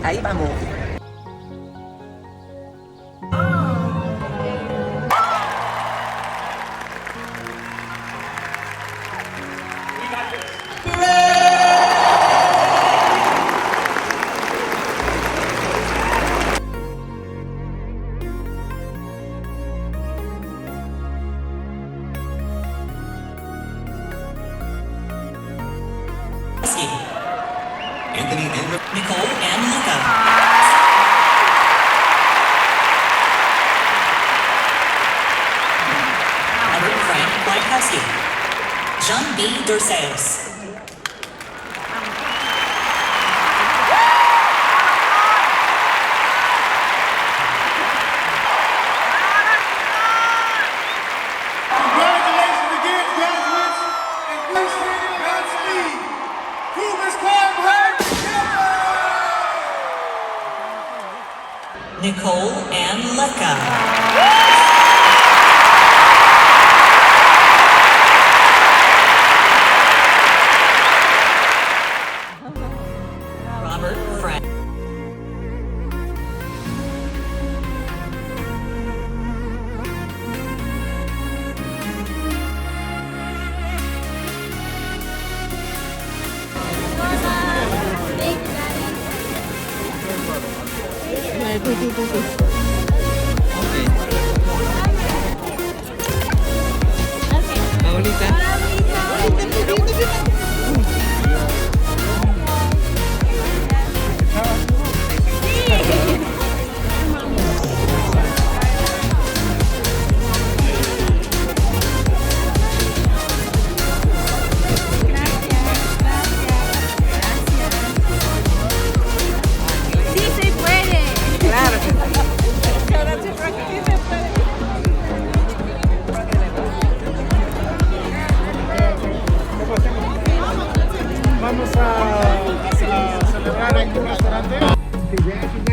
Ahí vamos. Anthony and Nicole and Luca. Albert Frank Whitehouse. Jean B. Dorceos. Congratulations again, graduates, and please Godspeed. Who is called Nicole and Luca. Robert Frank. Sí se puede. Claro que sí. Ahora sí creo que sí se puede. Vamos a celebrar en un restaurante.